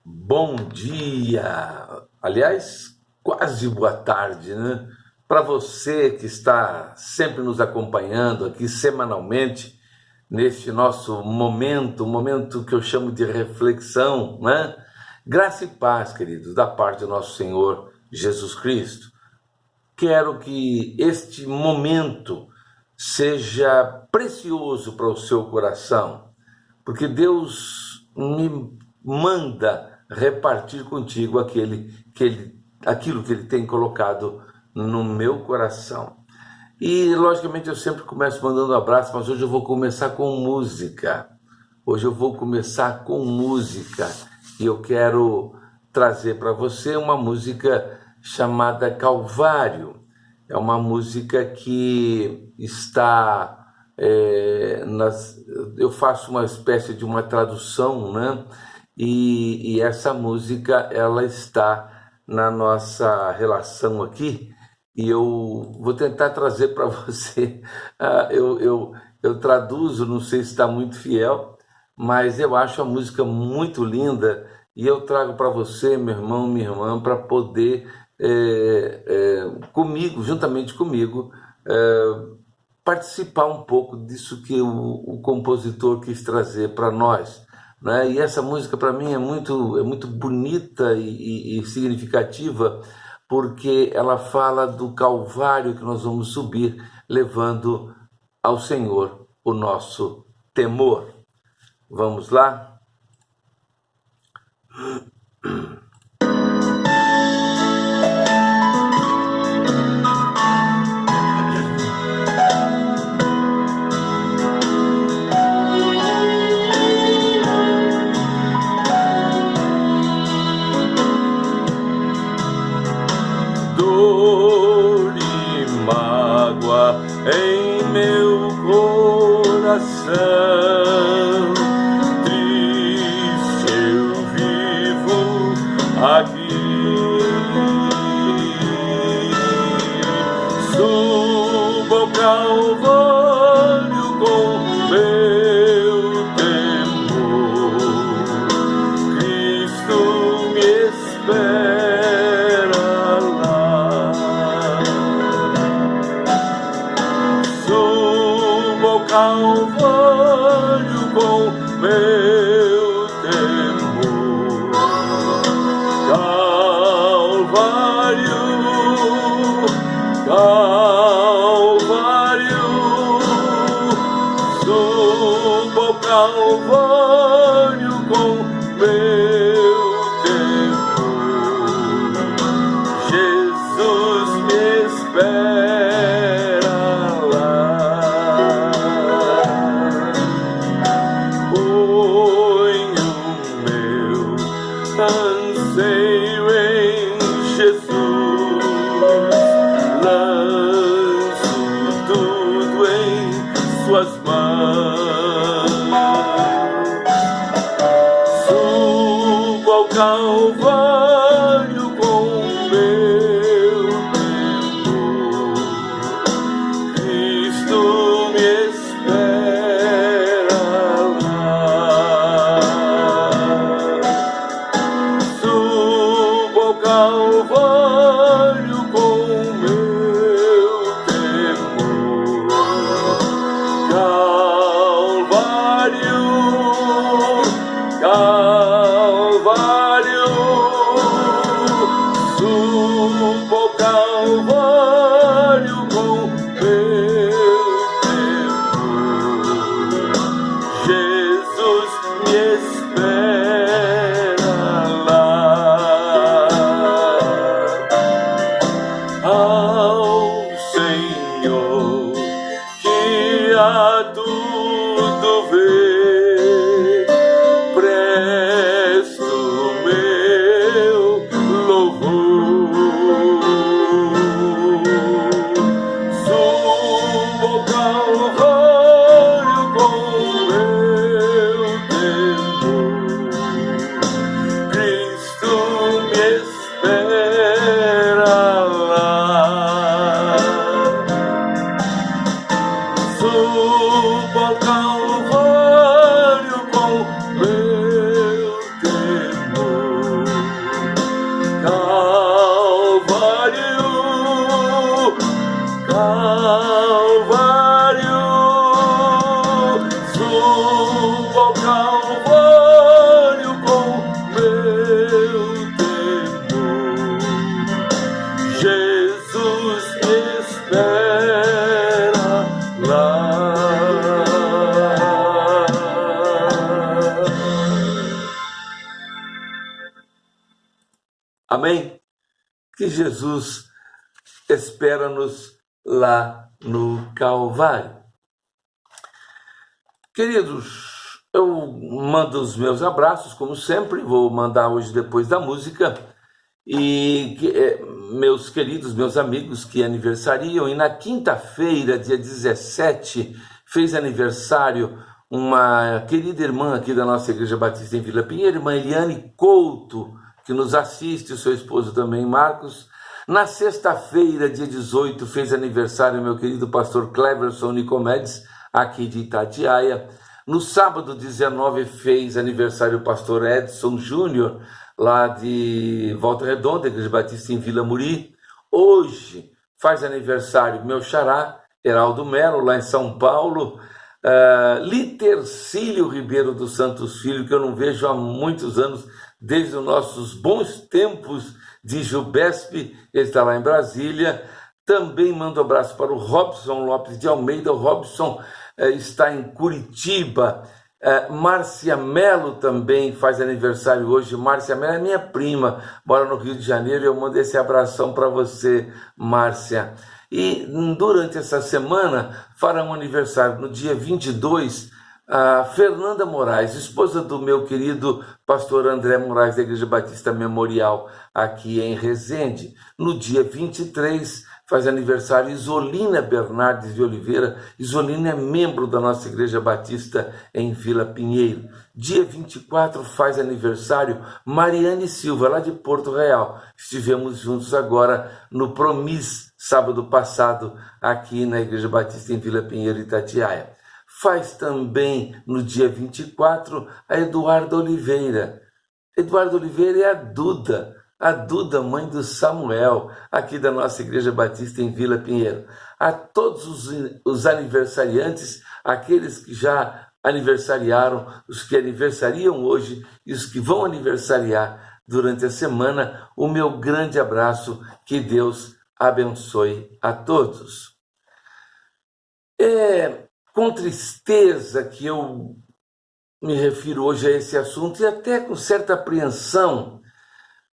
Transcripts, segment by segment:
Bom dia! Aliás, quase boa tarde, né? Para você que está sempre nos acompanhando aqui semanalmente, neste nosso momento, um momento que eu chamo de reflexão, né? Graça e paz, queridos, da parte do nosso Senhor Jesus Cristo. Quero que este momento seja precioso para o seu coração, porque Deus me manda repartir contigo aquilo que Ele tem colocado no meu coração. E, logicamente, eu sempre começo mandando um abraço, mas hoje eu vou começar com música. Hoje eu vou começar com música e eu quero trazer para você uma música chamada Calvário. É uma música que está eu faço uma espécie de uma tradução, né? E essa música ela está na nossa relação aqui e eu vou tentar trazer para você. Eu traduzo, não sei se está muito fiel, mas eu acho a música muito linda e eu trago para você, meu irmão, minha irmã, para poder comigo, juntamente comigo, participar um pouco disso que o compositor quis trazer para nós, né? E essa música para mim é muito bonita e significativa, porque ela fala do Calvário que nós vamos subir, levando ao Senhor o nosso temor. Vamos lá? Dor e mágoa em meu coração, triste eu vivo aqui. Subo ao Calvário com meu temor, Cristo me espera lá. Subo ao Calvário com meu temor, Calvário, Calvário, subo ao Calvário com meu temor, Jesus me espera lá. Ponho meu anseio em Jesus, lanço tudo em suas mãos. Subo ao Calvário com meu temor, Cristo me espera lá. Subo ao Calvário com meu temor, Calvário, Calvário, subo ao Calvário com meu temor, Jesus me espera lá. Ao Senhor que a tudo vê, presto meu Amém? Que Jesus espera-nos lá no Calvário. Queridos, eu mando os meus abraços, como sempre, vou mandar hoje depois da música, e meus queridos, meus amigos que aniversariam, e na quinta-feira, dia 17, fez aniversário uma querida irmã aqui da nossa Igreja Batista em Vila Pinheiro, irmã Eliane Couto, que nos assiste, o seu esposo também, Marcos. Na sexta-feira, dia 18, fez aniversário meu querido pastor Cleverson Nicomedes, aqui de Itatiaia. No sábado, 19, fez aniversário o pastor Edson Júnior, lá de Volta Redonda, Igreja Batista em Vila Muri. Hoje faz aniversário meu xará, Heraldo Melo, lá em São Paulo. Litercílio Ribeiro dos Santos Filho, que eu não vejo há muitos anos, desde os nossos bons tempos de Jubesp, ele está lá em Brasília. Também mando um abraço para o Robson Lopes de Almeida. O Robson está em Curitiba. Márcia Melo também faz aniversário hoje. Márcia Melo é minha prima, mora no Rio de Janeiro, e eu mando esse abração para você, Márcia. E durante essa semana farão aniversário no dia 22, a Fernanda Moraes, esposa do meu querido pastor André Moraes, da Igreja Batista Memorial, aqui em Resende. No dia 23, faz aniversário Isolina Bernardes de Oliveira. Isolina é membro da nossa Igreja Batista em Vila Pinheiro. Dia 24 faz aniversário Mariane Silva, lá de Porto Real. Estivemos juntos agora no Promis, sábado passado, aqui na Igreja Batista em Vila Pinheiro, Itatiaia. Faz também no dia 24 a Eduarda Oliveira. Eduarda Oliveira é a Duda, mãe do Samuel, aqui da nossa Igreja Batista em Vila Pinheiro. A todos os aniversariantes, aqueles que já aniversariaram, os que aniversariam hoje e os que vão aniversariar durante a semana, o meu grande abraço, que Deus abençoe a todos. É com tristeza que eu me refiro hoje a esse assunto, e até com certa apreensão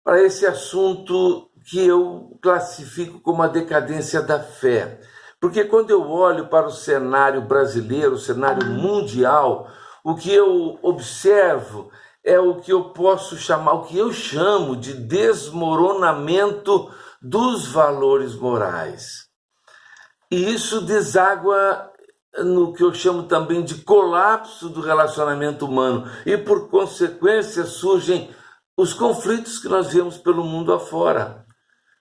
para esse assunto que eu classifico como a decadência da fé. Porque quando eu olho para o cenário brasileiro, o cenário mundial, o que eu observo é o que eu posso chamar, o que eu chamo de desmoronamento dos valores morais. E isso deságua no que eu chamo também de colapso do relacionamento humano. E, por consequência, surgem os conflitos que nós vemos pelo mundo afora.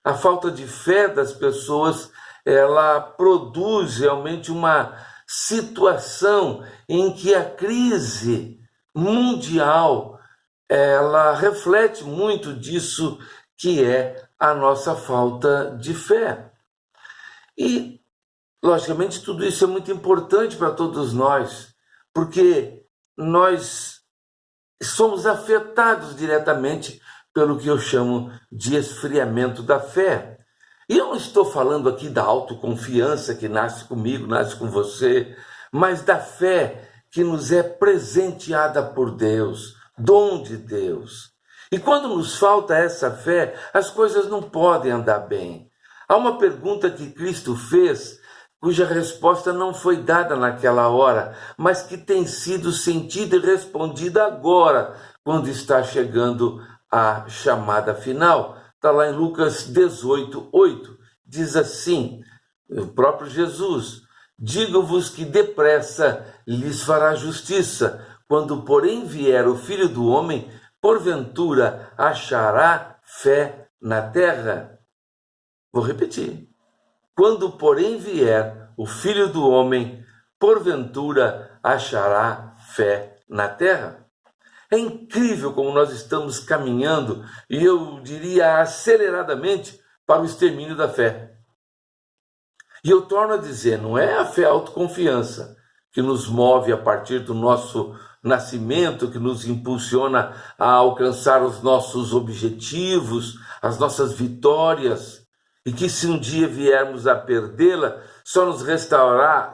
A falta de fé das pessoas, ela produz realmente uma situação em que a crise mundial, ela reflete muito disso que é a nossa falta de fé. E, logicamente, tudo isso é muito importante para todos nós, porque nós somos afetados diretamente pelo que eu chamo de esfriamento da fé. E eu não estou falando aqui da autoconfiança que nasce comigo, nasce com você, mas da fé que nos é presenteada por Deus, dom de Deus. E quando nos falta essa fé, as coisas não podem andar bem. Há uma pergunta que Cristo fez, cuja resposta não foi dada naquela hora, mas que tem sido sentida e respondida agora, quando está chegando a chamada final. Está lá em Lucas 18:8, diz assim, o próprio Jesus: digo-vos que depressa lhes fará justiça, quando porém vier o Filho do Homem, porventura achará fé na terra? Vou repetir. Quando, porém, vier o Filho do Homem, porventura achará fé na terra? É incrível como nós estamos caminhando, e eu diria aceleradamente, para o extermínio da fé. E eu torno a dizer, não é a fé autoconfiança que nos move a partir do nosso nascimento, que nos impulsiona a alcançar os nossos objetivos, as nossas vitórias, e que se um dia viermos a perdê-la, só nos restará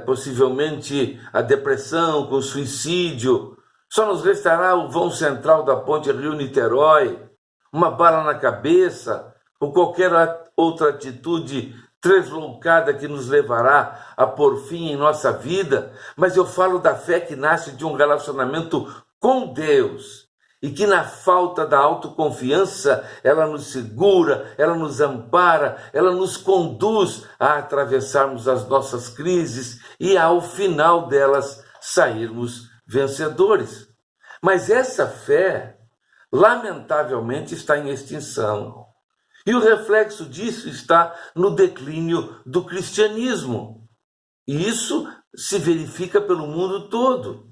possivelmente a depressão, com o suicídio. Só nos restará o vão central da ponte Rio-Niterói, uma bala na cabeça ou qualquer outra atitude tresloucada que nos levará a pôr fim em nossa vida. Mas eu falo da fé que nasce de um relacionamento com Deus e que, na falta da autoconfiança, ela nos segura, ela nos ampara, ela nos conduz a atravessarmos as nossas crises e, ao final delas, sairmos vencedores. Mas essa fé, lamentavelmente, está em extinção. E o reflexo disso está no declínio do cristianismo. E isso se verifica pelo mundo todo.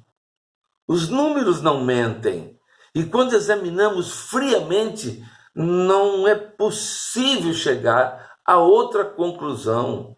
Os números não mentem. E quando examinamos friamente, não é possível chegar a outra conclusão.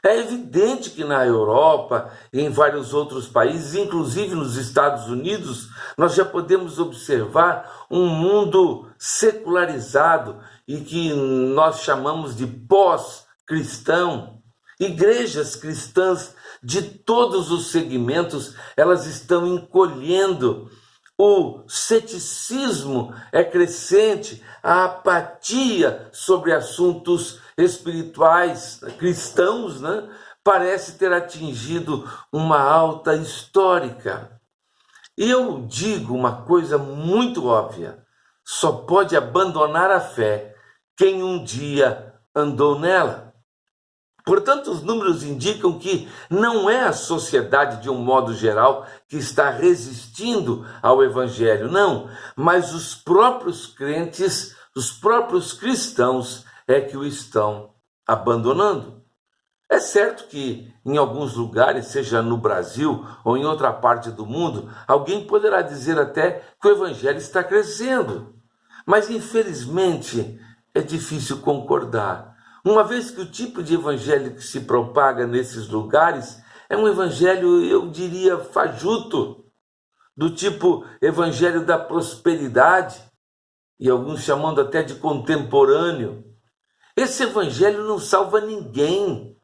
É evidente que na Europa e em vários outros países, inclusive nos Estados Unidos, nós já podemos observar um mundo secularizado e que nós chamamos de pós-cristão. Igrejas cristãs de todos os segmentos, elas estão encolhendo. O ceticismo é crescente, a apatia sobre assuntos espirituais cristãos, parece ter atingido uma alta histórica. E eu digo uma coisa muito óbvia: só pode abandonar a fé quem um dia andou nela. Portanto, os números indicam que não é a sociedade, de um modo geral, que está resistindo ao Evangelho, não, mas os próprios crentes, os próprios cristãos é que o estão abandonando. É certo que em alguns lugares, seja no Brasil ou em outra parte do mundo, alguém poderá dizer até que o Evangelho está crescendo, mas infelizmente é difícil concordar. Uma vez que o tipo de evangelho que se propaga nesses lugares é um evangelho, eu diria, fajuto, do tipo evangelho da prosperidade, e alguns chamando até de contemporâneo. Esse evangelho não salva ninguém.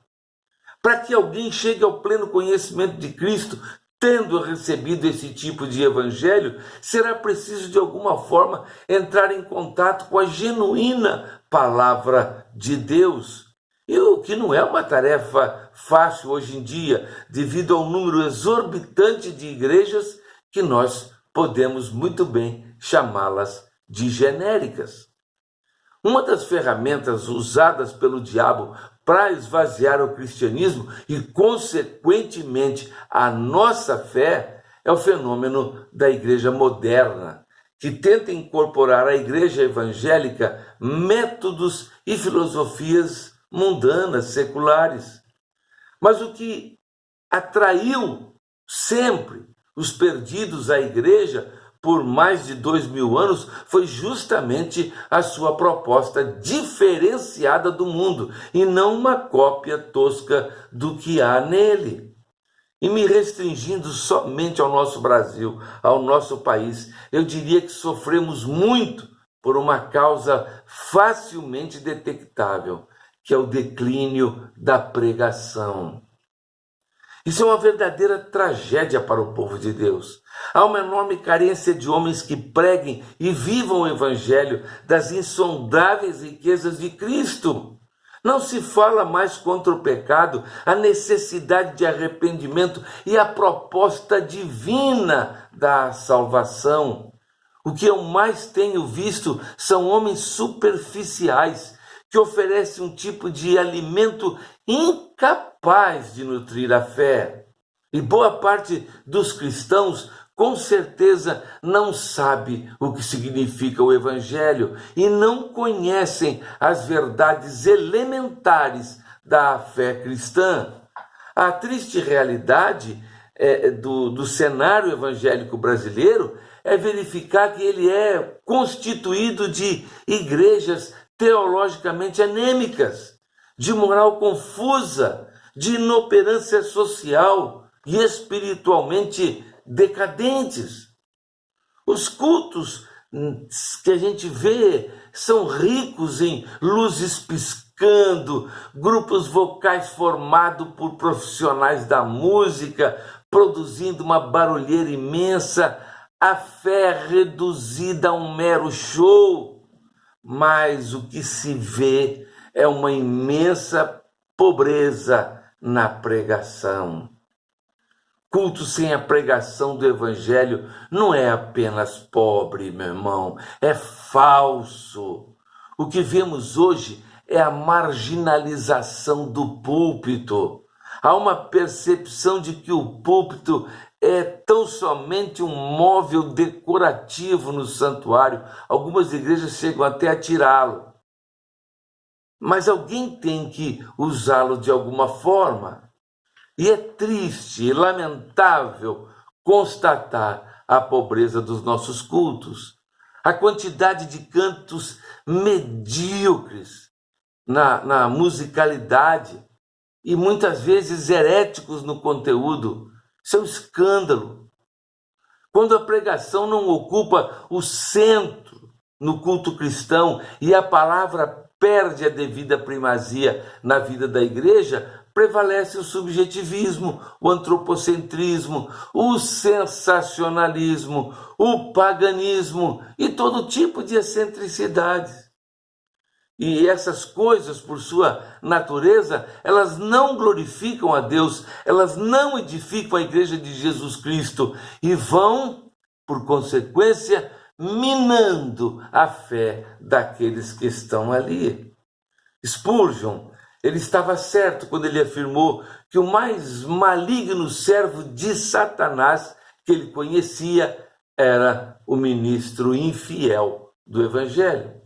Para que alguém chegue ao pleno conhecimento de Cristo, tendo recebido esse tipo de evangelho, será preciso de alguma forma entrar em contato com a genuína palavra de Deus. E o que não é uma tarefa fácil hoje em dia, devido ao número exorbitante de igrejas que nós podemos muito bem chamá-las de genéricas. Uma das ferramentas usadas pelo diabo para esvaziar o cristianismo e, consequentemente, a nossa fé é o fenômeno da igreja moderna, que tenta incorporar à igreja evangélica métodos e filosofias mundanas, seculares. Mas o que atraiu sempre os perdidos à igreja por mais de 2000 anos foi justamente a sua proposta diferenciada do mundo, e não uma cópia tosca do que há nele. E me restringindo somente ao nosso Brasil, ao nosso país, eu diria que sofremos muito por uma causa facilmente detectável, que é o declínio da pregação. Isso é uma verdadeira tragédia para o povo de Deus. Há uma enorme carência de homens que preguem e vivam o evangelho das insondáveis riquezas de Cristo. Não se fala mais contra o pecado, a necessidade de arrependimento e a proposta divina da salvação. O que eu mais tenho visto são homens superficiais que oferecem um tipo de alimento incapaz de nutrir a fé. E boa parte dos cristãos, com certeza, não sabe o que significa o Evangelho e não conhecem as verdades elementares da fé cristã. A triste realidade do cenário evangélico brasileiro é verificar que ele é constituído de igrejas teologicamente anêmicas, de moral confusa, de inoperância social e espiritualmente decadentes. Os cultos que a gente vê são ricos em luzes piscando, grupos vocais formados por profissionais da música, produzindo uma barulheira imensa. a fé é reduzida a um mero show, mas o que se vê é uma imensa pobreza na pregação. Culto sem a pregação do Evangelho não é apenas pobre, meu irmão, é falso. O que vemos hoje é a marginalização do púlpito. Há uma percepção de que o púlpito é tão somente um móvel decorativo no santuário. Algumas igrejas chegam até a tirá-lo. Mas alguém tem que usá-lo de alguma forma. E é triste e lamentável constatar a pobreza dos nossos cultos, a quantidade de cantos medíocres na musicalidade e muitas vezes heréticos no conteúdo. Isso é um escândalo. Quando a pregação não ocupa o centro no culto cristão e a palavra perde a devida primazia na vida da igreja, prevalece o subjetivismo, o antropocentrismo, o sensacionalismo, o paganismo e todo tipo de excentricidades. E essas coisas, por sua natureza, elas não glorificam a Deus, elas não edificam a igreja de Jesus Cristo e vão, por consequência, minando a fé daqueles que estão ali. Spurgeon, ele estava certo quando ele afirmou que o mais maligno servo de Satanás que ele conhecia era o ministro infiel do Evangelho.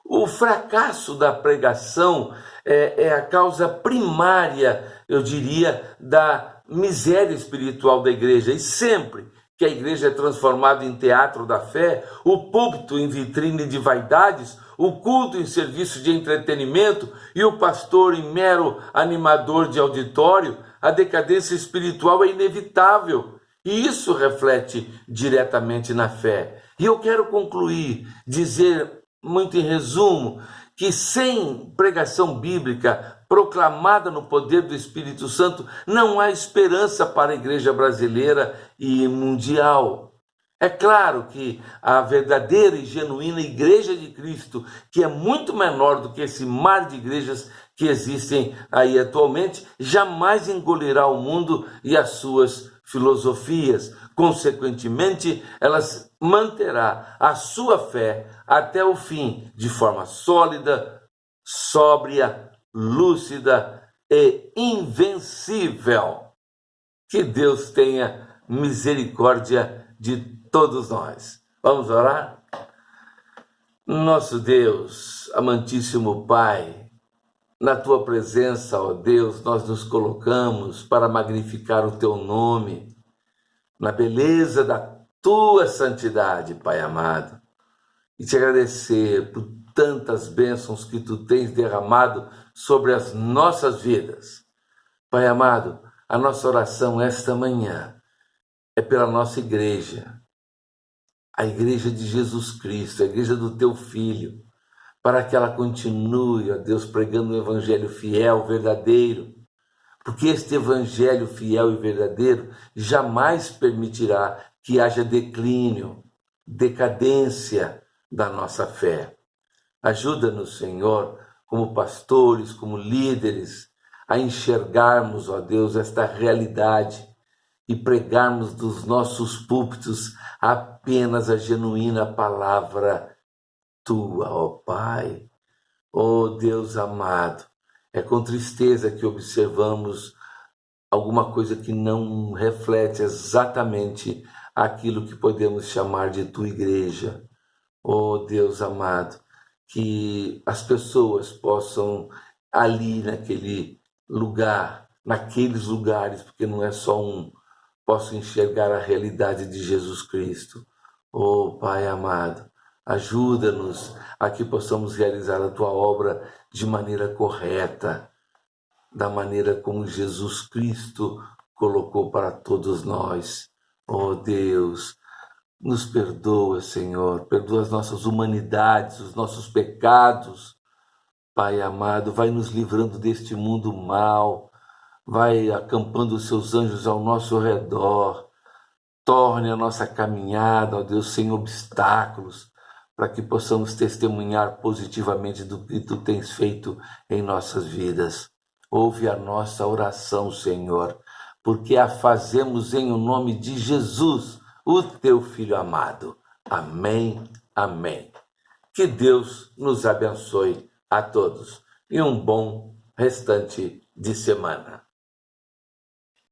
O fracasso da pregação é a causa primária, eu diria, da miséria espiritual da igreja. E sempre que a igreja é transformada em teatro da fé, o púlpito em vitrine de vaidades, o culto em serviço de entretenimento e o pastor em mero animador de auditório, a decadência espiritual é inevitável. E isso reflete diretamente na fé. E eu quero concluir, dizer muito em resumo, que sem pregação bíblica proclamada no poder do Espírito Santo, não há esperança para a igreja brasileira e mundial. É claro que a verdadeira e genuína igreja de Cristo, que é muito menor do que esse mar de igrejas que existem aí atualmente, jamais engolirá o mundo e as suas filosofias. Consequentemente, elas manterá a sua fé até o fim, de forma sólida, sóbria, lúcida e invencível. Que Deus tenha misericórdia de todos nós. Vamos orar? Nosso Deus, amantíssimo Pai, na Tua presença, ó Deus, nós nos colocamos para magnificar o Teu nome, na beleza da Tua santidade, Pai amado, e te agradecer por tantas bênçãos que Tu tens derramado sobre as nossas vidas. Pai amado, a nossa oração esta manhã é pela nossa igreja, a igreja de Jesus Cristo, a igreja do Teu Filho, para que ela continue, ó Deus, pregando um evangelho fiel, verdadeiro, porque este evangelho fiel e verdadeiro jamais permitirá que haja declínio, decadência da nossa fé. Ajuda-nos, Senhor, como pastores, como líderes, a enxergarmos, ó Deus, esta realidade e pregarmos dos nossos púlpitos apenas a genuína palavra Tua, ó Pai. Ó Deus amado, é com tristeza que observamos alguma coisa que não reflete exatamente aquilo que podemos chamar de Tua igreja. Ó Deus amado, que as pessoas possam ali naquele lugar, naqueles lugares, porque não é só um, possam enxergar a realidade de Jesus Cristo. Oh Pai amado, ajuda-nos a que possamos realizar a Tua obra de maneira correta, da maneira como Jesus Cristo colocou para todos nós. Oh Deus, nos perdoa, Senhor, perdoa as nossas humanidades, os nossos pecados. Pai amado, vai nos livrando deste mundo mal, vai acampando os Seus anjos ao nosso redor, Torne a nossa caminhada, ó Deus, sem obstáculos, para que possamos testemunhar positivamente do que Tu tens feito em nossas vidas. Ouve a nossa oração, Senhor, porque a fazemos em o nome de Jesus, o Teu Filho amado. Amém, amém. Que Deus nos abençoe a todos e um bom restante de semana.